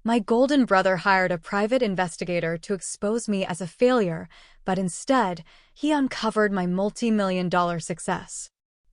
My golden brother hired a private investigator to expose me as a failure, but instead, he uncovered my multi-million-dollar success.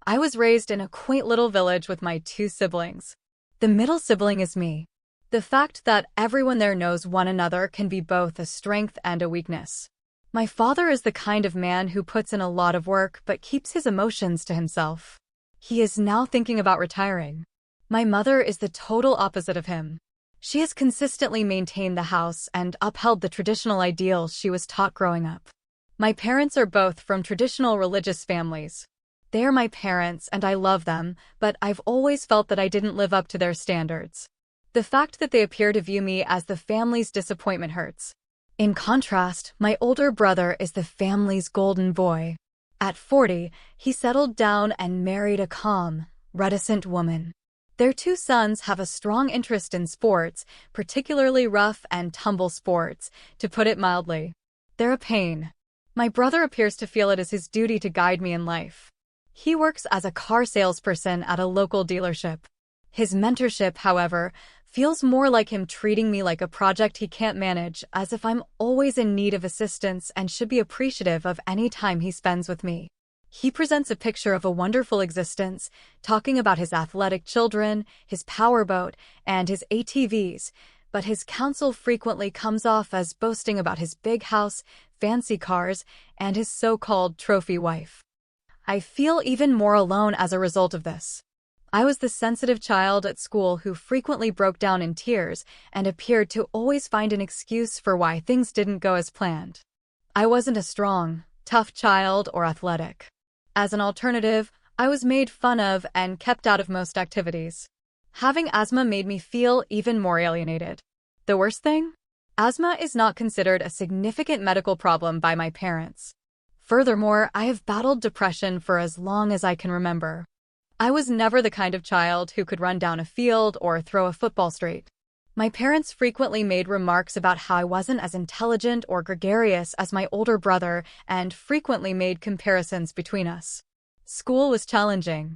I was raised in a quaint little village with my two siblings. The middle sibling is me. The fact that everyone there knows one another can be both a strength and a weakness. My father is the kind of man who puts in a lot of work but keeps his emotions to himself. He is now thinking about retiring. My mother is the total opposite of him. She has consistently maintained the house and upheld the traditional ideals she was taught growing up. My parents are both from traditional religious families. They are my parents and I love them, but I've always felt that I didn't live up to their standards. The fact that they appear to view me as the family's disappointment hurts. In contrast, my older brother is the family's golden boy. At 40, he settled down and married a calm, reticent woman. Their two sons have a strong interest in sports, particularly rough and tumble sports, to put it mildly. They're a pain. My brother appears to feel it as his duty to guide me in life. He works as a car salesperson at a local dealership. His mentorship, however, feels more like him treating me like a project he can't manage, as if I'm always in need of assistance and should be appreciative of any time he spends with me. He presents a picture of a wonderful existence, talking about his athletic children, his powerboat, and his ATVs, but his counsel frequently comes off as boasting about his big house, fancy cars, and his so-called trophy wife. I feel even more alone as a result of this. I was the sensitive child at school who frequently broke down in tears and appeared to always find an excuse for why things didn't go as planned. I wasn't a strong, tough child or athletic. As an alternative, I was made fun of and kept out of most activities. Having asthma made me feel even more alienated. The worst thing? Asthma is not considered a significant medical problem by my parents. Furthermore, I have battled depression for as long as I can remember. I was never the kind of child who could run down a field or throw a football straight. My parents frequently made remarks about how I wasn't as intelligent or gregarious as my older brother and frequently made comparisons between us. School was challenging.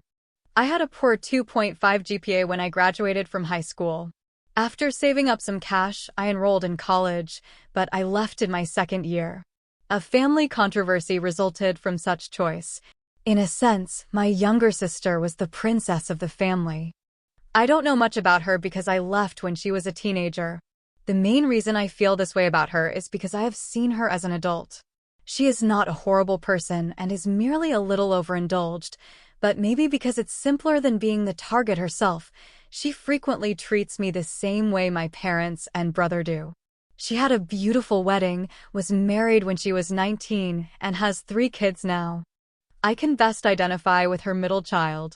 I had a poor 2.5 GPA when I graduated from high school. After saving up some cash, I enrolled in college, but I left in my second year. A family controversy resulted from such choice. In a sense, my younger sister was the princess of the family. I don't know much about her because I left when she was a teenager. The main reason I feel this way about her is because I have seen her as an adult. She is not a horrible person and is merely a little overindulged, but maybe because it's simpler than being the target herself, she frequently treats me the same way my parents and brother do. She had a beautiful wedding, was married when she was 19, and has 3 kids now. I can best identify with her middle child.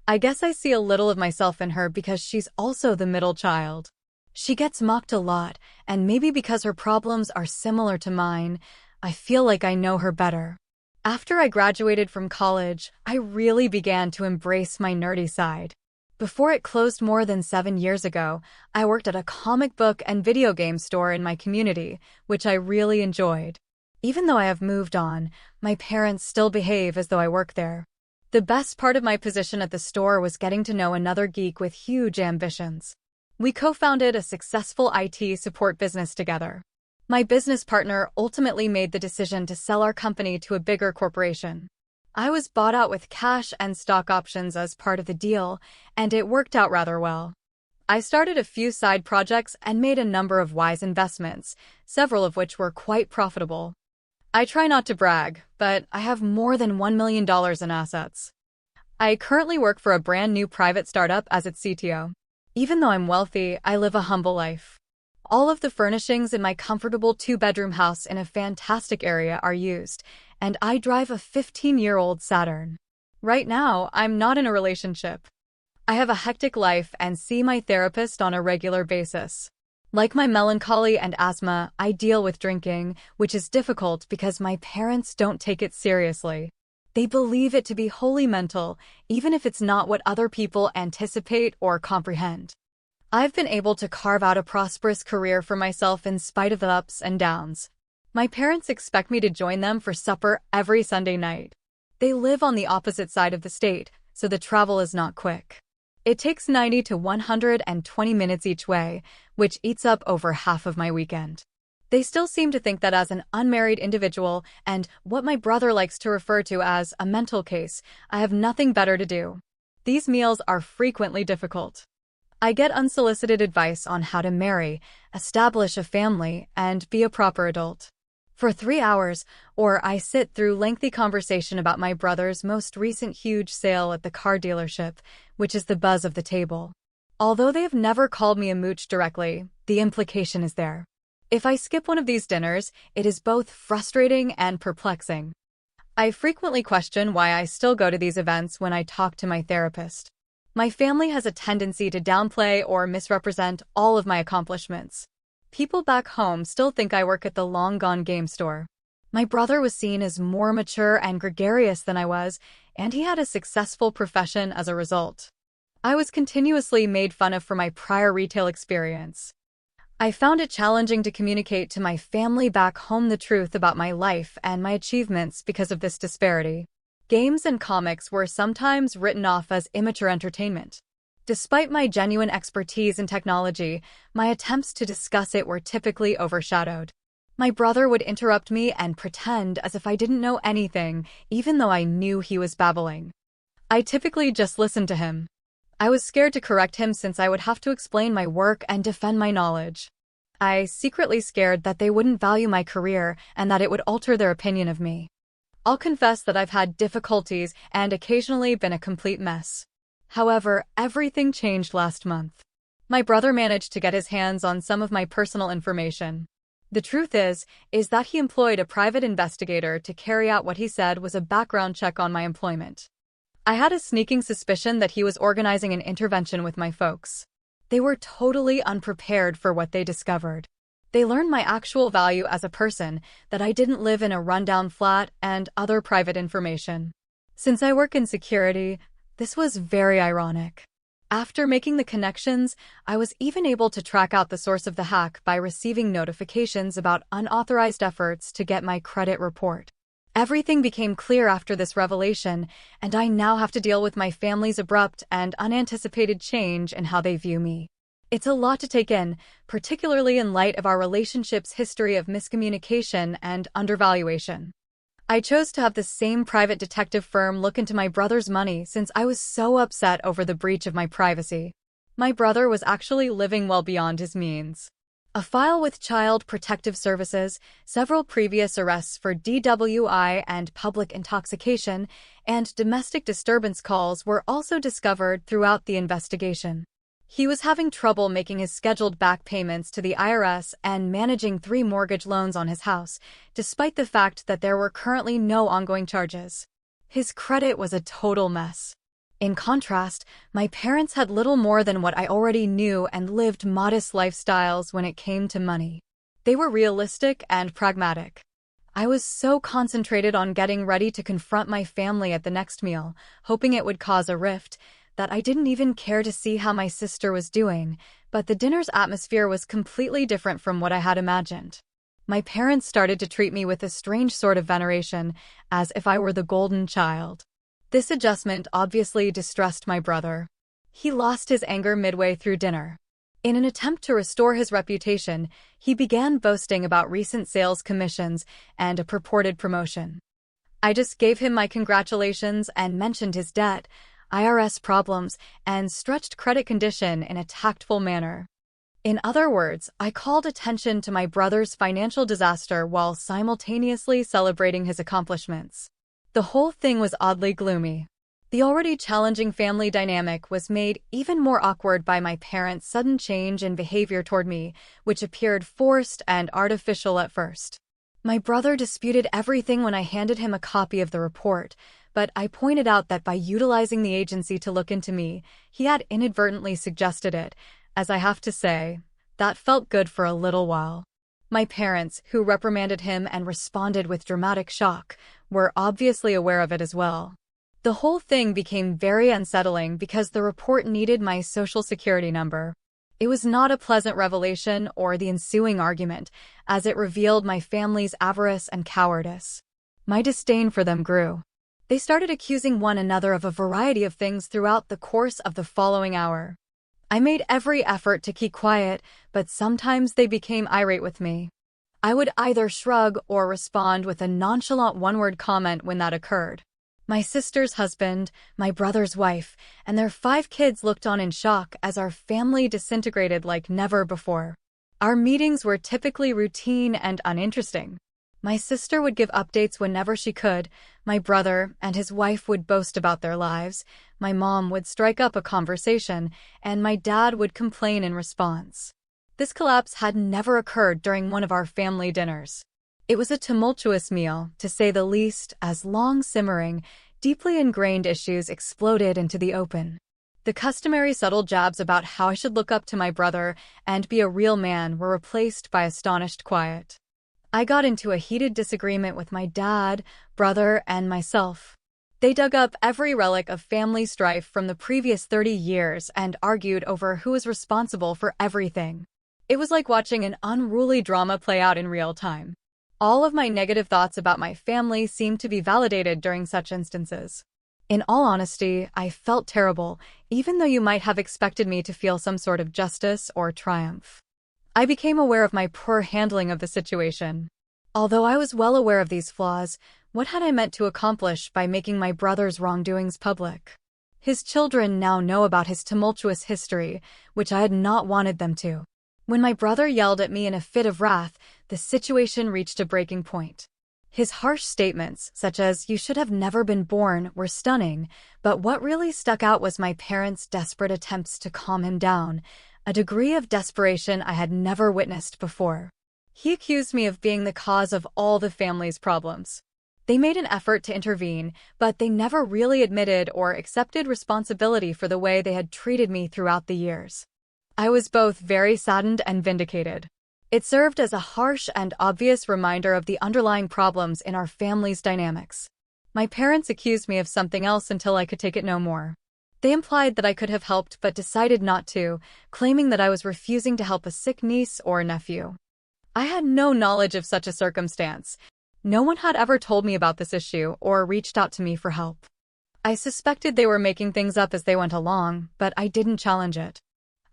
I guess I see a little of myself in her because she's also the middle child. She gets mocked a lot, and maybe because her problems are similar to mine, I feel like I know her better. After I graduated from college, I really began to embrace my nerdy side. Before it closed more than 7 years ago, I worked at a comic book and video game store in my community, which I really enjoyed. Even though I have moved on, my parents still behave as though I work there. The best part of my position at the store was getting to know another geek with huge ambitions. We co-founded a successful IT support business together. My business partner ultimately made the decision to sell our company to a bigger corporation. I was bought out with cash and stock options as part of the deal, and it worked out rather well. I started a few side projects and made a number of wise investments, several of which were quite profitable. I try not to brag, but I have more than $1 million in assets. I currently work for a brand new private startup as its CTO. Even though I'm wealthy, I live a humble life. All of the furnishings in my comfortable 2-bedroom house in a fantastic area are used, and I drive a 15-year-old Saturn. Right now, I'm not in a relationship. I have a hectic life and see my therapist on a regular basis. Like my melancholy and asthma, I deal with drinking, which is difficult because my parents don't take it seriously. They believe it to be wholly mental, even if it's not what other people anticipate or comprehend. I've been able to carve out a prosperous career for myself in spite of the ups and downs. My parents expect me to join them for supper every Sunday night. They live on the opposite side of the state, so the travel is not quick. It takes 90 to 120 minutes each way, which eats up over half of my weekend. They still seem to think that as an unmarried individual and what my brother likes to refer to as a mental case, I have nothing better to do. These meals are frequently difficult. I get unsolicited advice on how to marry, establish a family, and be a proper adult. For 3 hours, or I sit through lengthy conversation about my brother's most recent huge sale at the car dealership, which is the buzz of the table. Although they have never called me a mooch directly, the implication is there. If I skip one of these dinners, it is both frustrating and perplexing. I frequently question why I still go to these events when I talk to my therapist. My family has a tendency to downplay or misrepresent all of my accomplishments. People back home still think I work at the long-gone game store. My brother was seen as more mature and gregarious than I was, and he had a successful profession as a result. I was continuously made fun of for my prior retail experience. I found it challenging to communicate to my family back home the truth about my life and my achievements because of this disparity. Games and comics were sometimes written off as immature entertainment. Despite my genuine expertise in technology, my attempts to discuss it were typically overshadowed. My brother would interrupt me and pretend as if I didn't know anything, even though I knew he was babbling. I typically just listened to him. I was scared to correct him since I would have to explain my work and defend my knowledge. I secretly scared that they wouldn't value my career and that it would alter their opinion of me. I'll confess that I've had difficulties and occasionally been a complete mess. However, everything changed last month. My brother managed to get his hands on some of my personal information. The truth is that he employed a private investigator to carry out what he said was a background check on my employment. I had a sneaking suspicion that he was organizing an intervention with my folks. They were totally unprepared for what they discovered. They learned my actual value as a person, that I didn't live in a rundown flat, and other private information. Since I work in security, this was very ironic. After making the connections, I was even able to track out the source of the hack by receiving notifications about unauthorized efforts to get my credit report. Everything became clear after this revelation, and I now have to deal with my family's abrupt and unanticipated change in how they view me. It's a lot to take in, particularly in light of our relationship's history of miscommunication and undervaluation. I chose to have the same private detective firm look into my brother's money since I was so upset over the breach of my privacy. My brother was actually living well beyond his means. A file with Child Protective Services, several previous arrests for DWI and public intoxication, and domestic disturbance calls were also discovered throughout the investigation. He was having trouble making his scheduled back payments to the IRS and managing 3 mortgage loans on his house, despite the fact that there were currently no ongoing charges. His credit was a total mess. In contrast, my parents had little more than what I already knew and lived modest lifestyles when it came to money. They were realistic and pragmatic. I was so concentrated on getting ready to confront my family at the next meal, hoping it would cause a rift, that I didn't even care to see how my sister was doing, but the dinner's atmosphere was completely different from what I had imagined. My parents started to treat me with a strange sort of veneration, as if I were the golden child. This adjustment obviously distressed my brother. He lost his anger midway through dinner. In an attempt to restore his reputation, he began boasting about recent sales commissions and a purported promotion. I just gave him my congratulations and mentioned his debt, IRS problems, and stretched credit condition in a tactful manner. In other words, I called attention to my brother's financial disaster while simultaneously celebrating his accomplishments. The whole thing was oddly gloomy. The already challenging family dynamic was made even more awkward by my parents' sudden change in behavior toward me, which appeared forced and artificial at first. My brother disputed everything when I handed him a copy of the report, but I pointed out that by utilizing the agency to look into me, he had inadvertently suggested it, as I have to say, that felt good for a little while. My parents, who reprimanded him and responded with dramatic shock, were obviously aware of it as well. The whole thing became very unsettling because the report needed my social security number. It was not a pleasant revelation or the ensuing argument, as it revealed my family's avarice and cowardice. My disdain for them grew. They started accusing one another of a variety of things throughout the course of the following hour. I made every effort to keep quiet, but sometimes they became irate with me. I would either shrug or respond with a nonchalant one-word comment when that occurred. My sister's husband, my brother's wife, and their 5 kids looked on in shock as our family disintegrated like never before. Our meetings were typically routine and uninteresting. My sister would give updates whenever she could, my brother and his wife would boast about their lives, my mom would strike up a conversation, and my dad would complain in response. This collapse had never occurred during one of our family dinners. It was a tumultuous meal, to say the least, as long-simmering, deeply ingrained issues exploded into the open. The customary subtle jabs about how I should look up to my brother and be a real man were replaced by astonished quiet. I got into a heated disagreement with my dad, brother, and myself. They dug up every relic of family strife from the previous 30 years and argued over who was responsible for everything. It was like watching an unruly drama play out in real time. All of my negative thoughts about my family seemed to be validated during such instances. In all honesty, I felt terrible, even though you might have expected me to feel some sort of justice or triumph. I became aware of my poor handling of the situation. Although I was well aware of these flaws, what had I meant to accomplish by making my brother's wrongdoings public? His children now know about his tumultuous history, which I had not wanted them to. When my brother yelled at me in a fit of wrath, the situation reached a breaking point. His harsh statements, such as, "You should have never been born," were stunning, but what really stuck out was my parents' desperate attempts to calm him down, a degree of desperation I had never witnessed before. He accused me of being the cause of all the family's problems. They made an effort to intervene, but they never really admitted or accepted responsibility for the way they had treated me throughout the years. I was both very saddened and vindicated. It served as a harsh and obvious reminder of the underlying problems in our family's dynamics. My parents accused me of something else until I could take it no more. They implied that I could have helped but decided not to, claiming that I was refusing to help a sick niece or nephew. I had no knowledge of such a circumstance. No one had ever told me about this issue or reached out to me for help. I suspected they were making things up as they went along, but I didn't challenge it.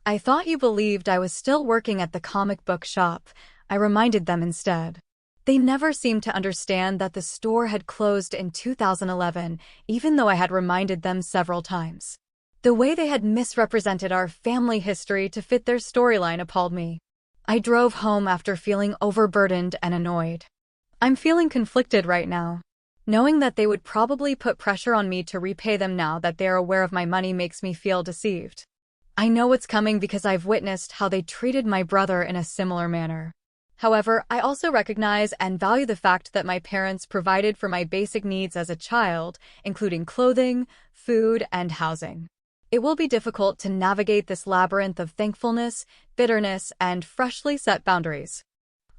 "I thought you believed I was still working at the comic book shop," I reminded them instead. They never seemed to understand that the store had closed in 2011, even though I had reminded them several times. The way they had misrepresented our family history to fit their storyline appalled me. I drove home after feeling overburdened and annoyed. I'm feeling conflicted right now. Knowing that they would probably put pressure on me to repay them now that they are aware of my money makes me feel deceived. I know it's coming because I've witnessed how they treated my brother in a similar manner. However, I also recognize and value the fact that my parents provided for my basic needs as a child, including clothing, food, and housing. It will be difficult to navigate this labyrinth of thankfulness, bitterness, and freshly set boundaries.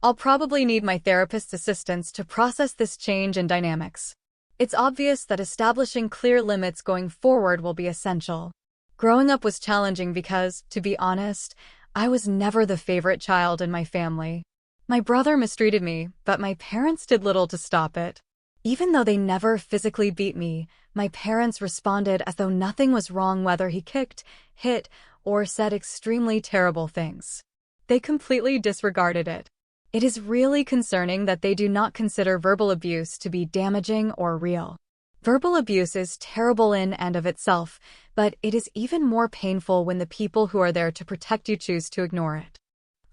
I'll probably need my therapist's assistance to process this change in dynamics. It's obvious that establishing clear limits going forward will be essential. Growing up was challenging because, to be honest, I was never the favorite child in my family. My brother mistreated me, but my parents did little to stop it. Even though they never physically beat me, my parents responded as though nothing was wrong whether he kicked, hit, or said extremely terrible things. They completely disregarded it. It is really concerning that they do not consider verbal abuse to be damaging or real. Verbal abuse is terrible in and of itself, but it is even more painful when the people who are there to protect you choose to ignore it.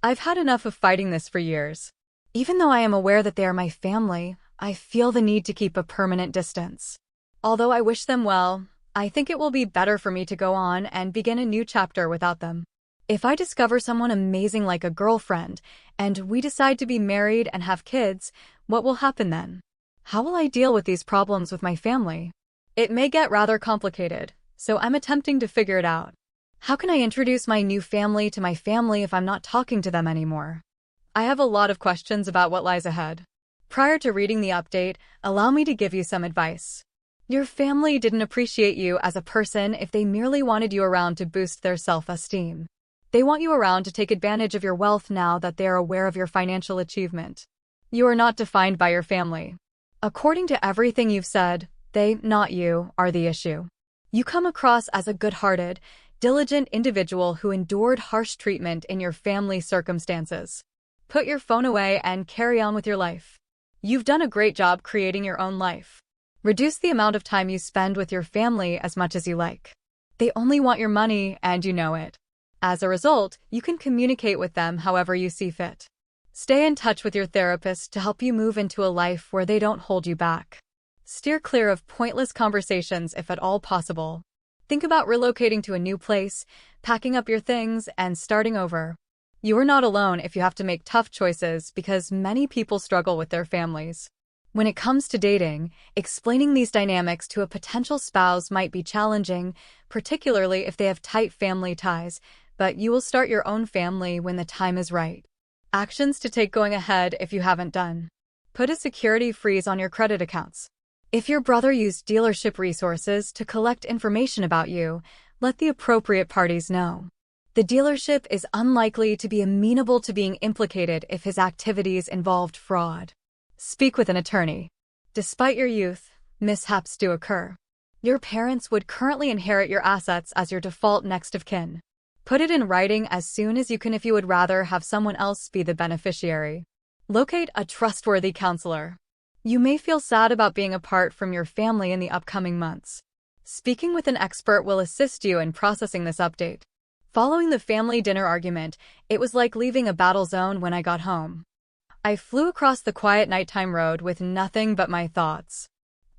I've had enough of fighting this for years. Even though I am aware that they are my family, I feel the need to keep a permanent distance. Although I wish them well, I think it will be better for me to go on and begin a new chapter without them. If I discover someone amazing like a girlfriend, and we decide to be married and have kids, what will happen then? How will I deal with these problems with my family? It may get rather complicated, so I'm attempting to figure it out. How can I introduce my new family to my family if I'm not talking to them anymore? I have a lot of questions about what lies ahead. Prior to reading the update, allow me to give you some advice. Your family didn't appreciate you as a person if they merely wanted you around to boost their self-esteem. They want you around to take advantage of your wealth now that they are aware of your financial achievement. You are not defined by your family. According to everything you've said, they, not you, are the issue. You come across as a good-hearted, diligent individual who endured harsh treatment in your family circumstances. Put your phone away and carry on with your life. You've done a great job creating your own life. Reduce the amount of time you spend with your family as much as you like. They only want your money, and you know it. As a result, you can communicate with them however you see fit. Stay in touch with your therapist to help you move into a life where they don't hold you back. Steer clear of pointless conversations if at all possible. Think about relocating to a new place, packing up your things, and starting over. You are not alone if you have to make tough choices because many people struggle with their families. When it comes to dating, explaining these dynamics to a potential spouse might be challenging, particularly if they have tight family ties, but you will start your own family when the time is right. Actions to take going ahead if you haven't done. Put a security freeze on your credit accounts. If your brother used dealership resources to collect information about you, let the appropriate parties know. The dealership is unlikely to be amenable to being implicated if his activities involved fraud. Speak with an attorney. Despite your youth, mishaps do occur. Your parents would currently inherit your assets as your default next of kin. Put it in writing as soon as you can if you would rather have someone else be the beneficiary. Locate a trustworthy counselor. You may feel sad about being apart from your family in the upcoming months. Speaking with an expert will assist you in processing this update. Following the family dinner argument, it was like leaving a battle zone when I got home. I flew across the quiet nighttime road with nothing but my thoughts.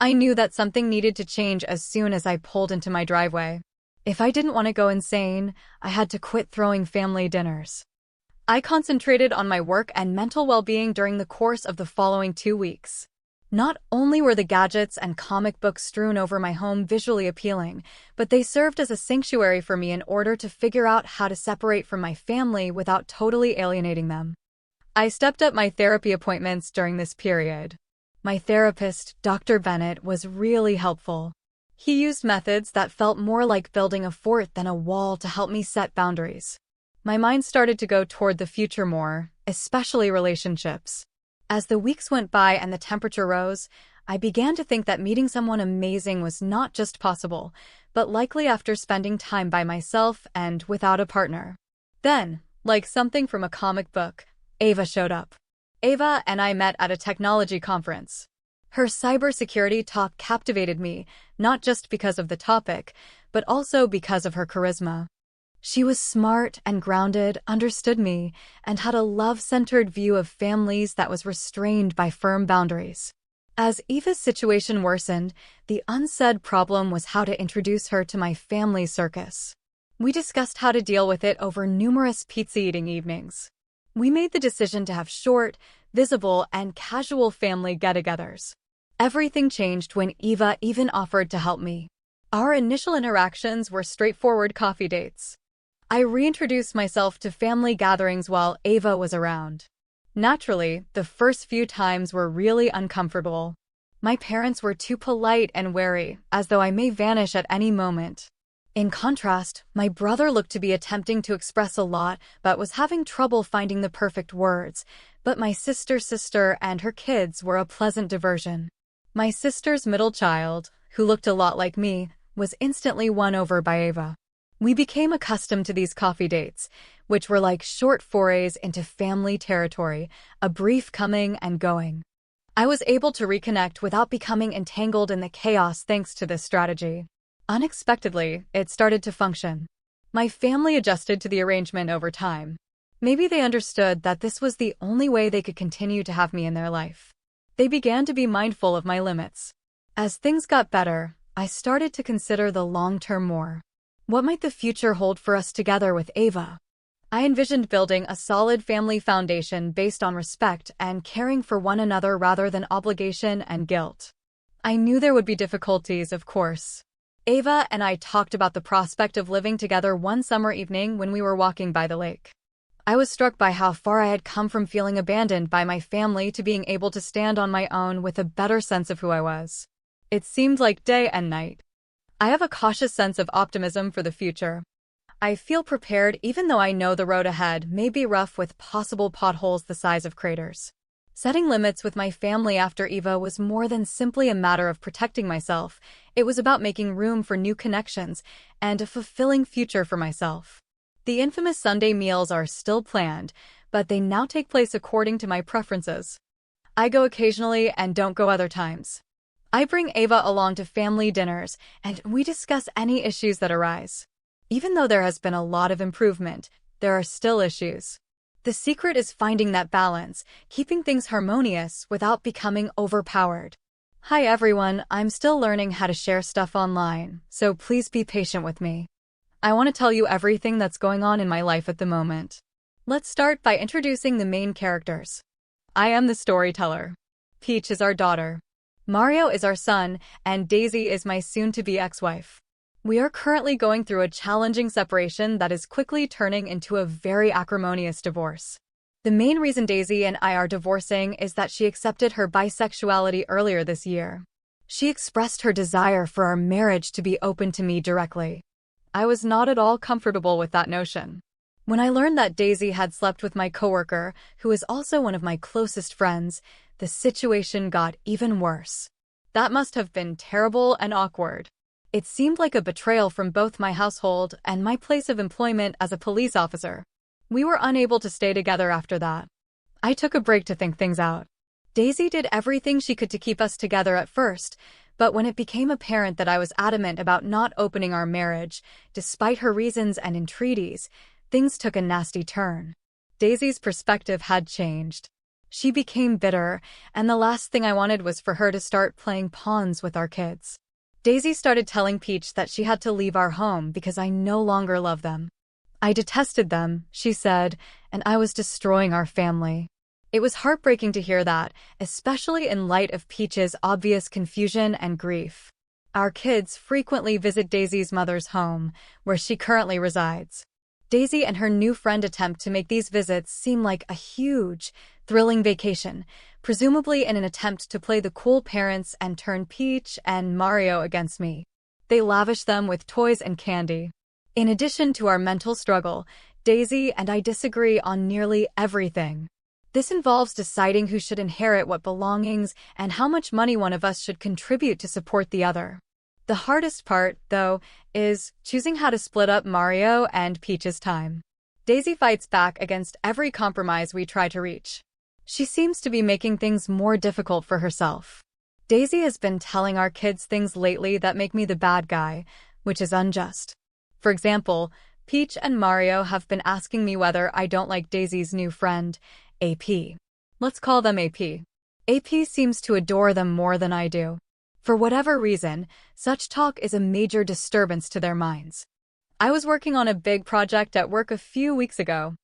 I knew that something needed to change as soon as I pulled into my driveway. If I didn't want to go insane, I had to quit throwing family dinners. I concentrated on my work and mental well-being during the course of the following 2 weeks. Not only were the gadgets and comic books strewn over my home visually appealing, but they served as a sanctuary for me in order to figure out how to separate from my family without totally alienating them. I stepped up my therapy appointments during this period. My therapist, Dr. Bennett, was really helpful. He used methods that felt more like building a fort than a wall to help me set boundaries. My mind started to go toward the future more, especially relationships. As the weeks went by and the temperature rose, I began to think that meeting someone amazing was not just possible, but likely after spending time by myself and without a partner. Then, like something from a comic book, Ava showed up. Ava and I met at a technology conference. Her cybersecurity talk captivated me, not just because of the topic, but also because of her charisma. She was smart and grounded, understood me, and had a love-centered view of families that was restrained by firm boundaries. As Eva's situation worsened, the unsaid problem was how to introduce her to my family circus. We discussed how to deal with it over numerous pizza-eating evenings. We made the decision to have short, visible, and casual family get-togethers. Everything changed when Eva even offered to help me. Our initial interactions were straightforward coffee dates. I reintroduced myself to family gatherings while Ava was around. Naturally, the first few times were really uncomfortable. My parents were too polite and wary, as though I may vanish at any moment. In contrast, my brother looked to be attempting to express a lot, but was having trouble finding the perfect words. But my sister and her kids were a pleasant diversion. My sister's middle child, who looked a lot like me, was instantly won over by Ava. We became accustomed to these coffee dates, which were like short forays into family territory, a brief coming and going. I was able to reconnect without becoming entangled in the chaos thanks to this strategy. Unexpectedly, it started to function. My family adjusted to the arrangement over time. Maybe they understood that this was the only way they could continue to have me in their life. They began to be mindful of my limits. As things got better, I started to consider the long-term more. What might the future hold for us together with Ava? I envisioned building a solid family foundation based on respect and caring for one another rather than obligation and guilt. I knew there would be difficulties, of course. Ava and I talked about the prospect of living together one summer evening when we were walking by the lake. I was struck by how far I had come from feeling abandoned by my family to being able to stand on my own with a better sense of who I was. It seemed like day and night. I have a cautious sense of optimism for the future. I feel prepared even though I know the road ahead may be rough with possible potholes the size of craters. Setting limits with my family after Eva was more than simply a matter of protecting myself. It was about making room for new connections and a fulfilling future for myself. The infamous Sunday meals are still planned, but they now take place according to my preferences. I go occasionally and don't go other times. I bring Ava along to family dinners, and we discuss any issues that arise. Even though there has been a lot of improvement, there are still issues. The secret is finding that balance, keeping things harmonious without becoming overpowered. Hi everyone, I'm still learning how to share stuff online, so please be patient with me. I want to tell you everything that's going on in my life at the moment. Let's start by introducing the main characters. I am the storyteller. Peach is our daughter. Mario is our son, and Daisy is my soon-to-be ex-wife. We are currently going through a challenging separation that is quickly turning into a very acrimonious divorce. The main reason Daisy and I are divorcing is that she accepted her bisexuality earlier this year. She expressed her desire for our marriage to be open to me directly. I was not at all comfortable with that notion. When I learned that Daisy had slept with my coworker, who is also one of my closest friends, the situation got even worse. That must have been terrible and awkward. It seemed like a betrayal from both my household and my place of employment as a police officer. We were unable to stay together after that. I took a break to think things out. Daisy did everything she could to keep us together at first, but when it became apparent that I was adamant about not opening our marriage, despite her reasons and entreaties, things took a nasty turn. Daisy's perspective had changed. She became bitter, and the last thing I wanted was for her to start playing pawns with our kids. Daisy started telling Peach that she had to leave our home because I no longer love them. I detested them, she said, and I was destroying our family. It was heartbreaking to hear that, especially in light of Peach's obvious confusion and grief. Our kids frequently visit Daisy's mother's home, where she currently resides. Daisy and her new friend attempt to make these visits seem like a huge, thrilling vacation, presumably in an attempt to play the cool parents and turn Peach and Mario against me. They lavish them with toys and candy. In addition to our mental struggle, Daisy and I disagree on nearly everything. This involves deciding who should inherit what belongings and how much money one of us should contribute to support the other. The hardest part, though, is choosing how to split up Mario and Peach's time. Daisy fights back against every compromise we try to reach. She seems to be making things more difficult for herself. Daisy has been telling our kids things lately that make me the bad guy, which is unjust. For example, Peach and Mario have been asking me whether I don't like Daisy's new friend, AP. Let's call them AP. AP seems to adore them more than I do. For whatever reason, such talk is a major disturbance to their minds. I was working on a big project at work a few weeks ago.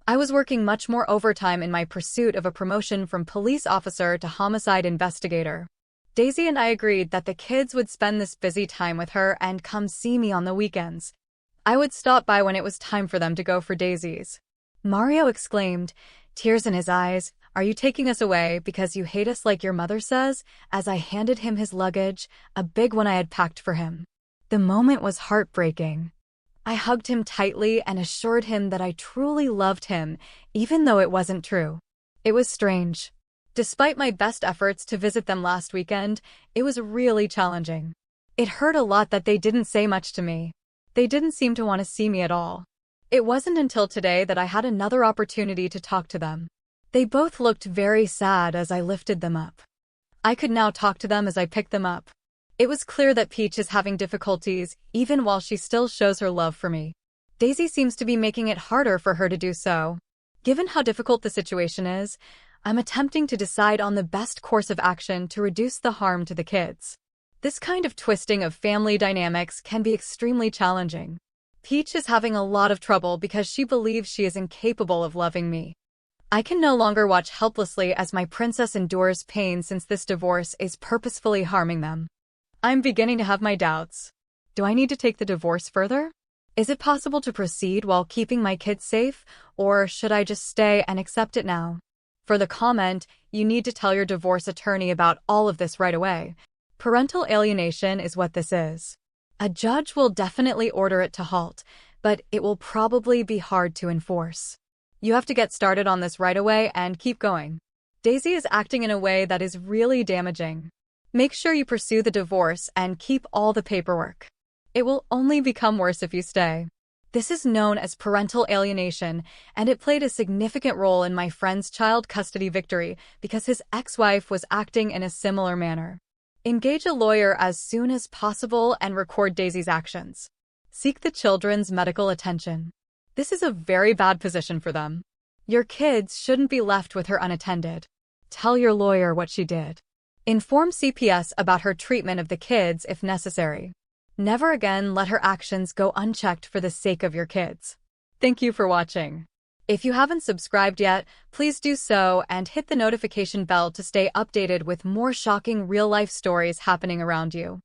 I was working much more overtime in my pursuit of a promotion from police officer to homicide investigator. Daisy and I agreed that the kids would spend this busy time with her and come see me on the weekends. I would stop by when it was time for them to go for Daisy's. Mario exclaimed, tears in his eyes, "Are you taking us away because you hate us like your mother says?" as I handed him his luggage, a big one I had packed for him. The moment was heartbreaking. I hugged him tightly and assured him that I truly loved him, even though it wasn't true. It was strange. Despite my best efforts to visit them last weekend, it was really challenging. It hurt a lot that they didn't say much to me. They didn't seem to want to see me at all. It wasn't until today that I had another opportunity to talk to them. They both looked very sad as I lifted them up. I could now talk to them as I picked them up. It was clear that Peach is having difficulties, even while she still shows her love for me. Daisy seems to be making it harder for her to do so. Given how difficult the situation is, I'm attempting to decide on the best course of action to reduce the harm to the kids. This kind of twisting of family dynamics can be extremely challenging. Peach is having a lot of trouble because she believes she is incapable of loving me. I can no longer watch helplessly as my princess endures pain since this divorce is purposefully harming them. I'm beginning to have my doubts. Do I need to take the divorce further? Is it possible to proceed while keeping my kids safe, or should I just stay and accept it now? For the comment, you need to tell your divorce attorney about all of this right away. Parental alienation is what this is. A judge will definitely order it to halt, but it will probably be hard to enforce. You have to get started on this right away and keep going. Daisy is acting in a way that is really damaging. Make sure you pursue the divorce and keep all the paperwork. It will only become worse if you stay. This is known as parental alienation, and it played a significant role in my friend's child custody victory because his ex-wife was acting in a similar manner. Engage a lawyer as soon as possible and record Daisy's actions. Seek the children's medical attention. This is a very bad position for them. Your kids shouldn't be left with her unattended. Tell your lawyer what she did. Inform CPS about her treatment of the kids if necessary. Never again let her actions go unchecked for the sake of your kids. Thank you for watching. If you haven't subscribed yet, please do so and hit the notification bell to stay updated with more shocking real-life stories happening around you.